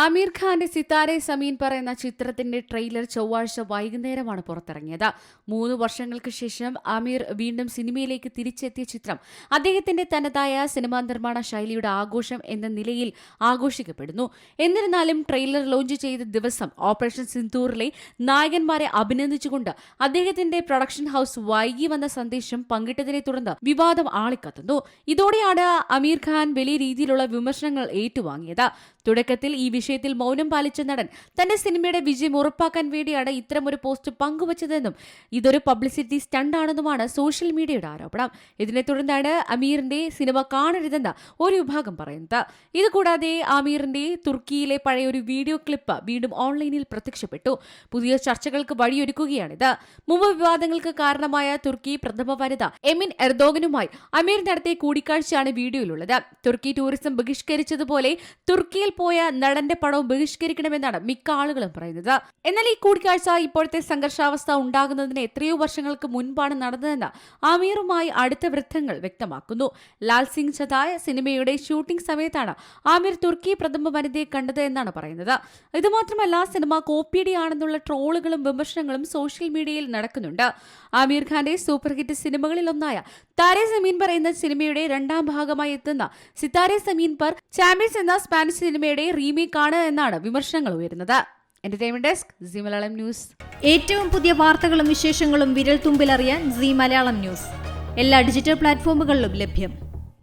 ആമീർ ഖാന്റെ സിത്താരെ സമീൻ പർ എന്ന ചിത്രത്തിന്റെ ട്രെയിലർ ചൊവ്വാഴ്ച വൈകുന്നേരമാണ് പുറത്തിറങ്ങിയത്. 3 വർഷങ്ങൾക്ക് ശേഷം ആമീർ വീണ്ടും സിനിമയിലേക്ക് തിരിച്ചെത്തിയ ചിത്രം അദ്ദേഹത്തിന്റെ തനതായ സിനിമാ നിർമ്മാണ ശൈലിയുടെ ആഘോഷം എന്ന നിലയിൽ ആഘോഷിക്കപ്പെടുന്നു. എന്നിരുന്നാലും ട്രെയിലർ ലോഞ്ച് ചെയ്ത ദിവസം ഓപ്പറേഷൻ സിന്ദൂറിലെ നായകന്മാരെ അഭിനന്ദിച്ചുകൊണ്ട് അദ്ദേഹത്തിന്റെ പ്രൊഡക്ഷൻ ഹൌസ് വൈകി വന്ന സന്ദേശം പങ്കിട്ടതിനെ തുടർന്ന് വിവാദം ആളിക്കത്തുന്നു. ഇതോടെയാണ് ആമീർ ഖാൻ വലിയ രീതിയിലുള്ള വിമർശനങ്ങൾ ഏറ്റുവാങ്ങിയത്. തുടക്കത്തിൽ ഈ വിഷയത്തിൽ മൗനം പാലിച്ച നടൻ തന്റെ സിനിമയുടെ വിജയം ഉറപ്പാക്കാൻ വേണ്ടിയാണ് ഇത്തരമൊരു പോസ്റ്റ് പങ്കുവച്ചതെന്നും ഇതൊരു പബ്ലിസിറ്റി സ്റ്റണ്ടാണെന്നുമാണ് സോഷ്യൽ മീഡിയയുടെ ആരോപണം. ഇതിനെ തുടർന്നാണ് അമീറിന്റെ സിനിമ കാണരുതെന്ന് ഒരു വിഭാഗം പറയുന്നത്. ഇതുകൂടാതെ ആമീറിന്റെ തുർക്കിയിലെ പഴയ ഒരു വീഡിയോ ക്ലിപ്പ് വീണ്ടും ഓൺലൈനിൽ പ്രത്യക്ഷപ്പെട്ടു. പുതിയ ചർച്ചകൾക്ക് വഴിയൊരുക്കുകയാണിത്. മുമ്പ് വിവാദങ്ങൾക്ക് കാരണമായ തുർക്കി പ്രഥമ വനിത എമിൻ എർദോഗനുമായി അമീർ നടത്തിയ കൂടിക്കാഴ്ചയാണ് വീഡിയോയിലുള്ളത്. തുർക്കി ടൂറിസം ബഹിഷ്കരിച്ചതുപോലെ തുർക്കിയിൽ പോയ നടന്റെ പടവും ബഹിഷ്കരിക്കണമെന്നാണ് മിക്ക ആളുകളും പറയുന്നത്. എന്നാൽ ഈ കൂടിക്കാഴ്ച ഇപ്പോഴത്തെ സംഘർഷാവസ്ഥ ഉണ്ടാകുന്നതിന് എത്രയോ വർഷങ്ങൾക്ക് മുൻപാണ് നടന്നതെന്ന് ആമീറുമായി അടുത്ത വൃത്തങ്ങൾ വ്യക്തമാക്കുന്നു. ലാൽ സിംഗ് ചതായ സിനിമയുടെ ഷൂട്ടിംഗ് സമയത്താണ് ആമീർ തുർക്കി പ്രഥമ വനിതയെ കണ്ടത് എന്നാണ് പറയുന്നത്. ഇതുമാത്രമല്ല, സിനിമ കോപ്പിയടിയാണെന്നുള്ള ട്രോളുകളും വിമർശനങ്ങളും സോഷ്യൽ മീഡിയയിൽ നടക്കുന്നുണ്ട്. ആമീർ ഖാന്റെ സൂപ്പർ ഹിറ്റ് സിനിമകളിൽ ഒന്നായ താരെ സമീൻ പർ എന്ന സിനിമയുടെ 2ാം ഭാഗമായി എത്തുന്ന സിത്താരെ സമീൻ പർ ചാമ്പ്യൻസ് എന്ന സ്പാനിഷ് സിനിമയുടെ റീമേക്ക് ആണ് എന്നാണ് വിമർശനങ്ങൾ ഉയരുന്നത്. Entertainment desk, C Malayalam news. ഏറ്റവും പുതിയ വാർത്തകളും വിശേഷങ്ങളും വിരൽ തുമ്പിലറിയാൻ സി മലയാളം ന്യൂസ് എല്ലാ ഡിജിറ്റൽ പ്ലാറ്റ്ഫോമുകളിലും ലഭ്യം.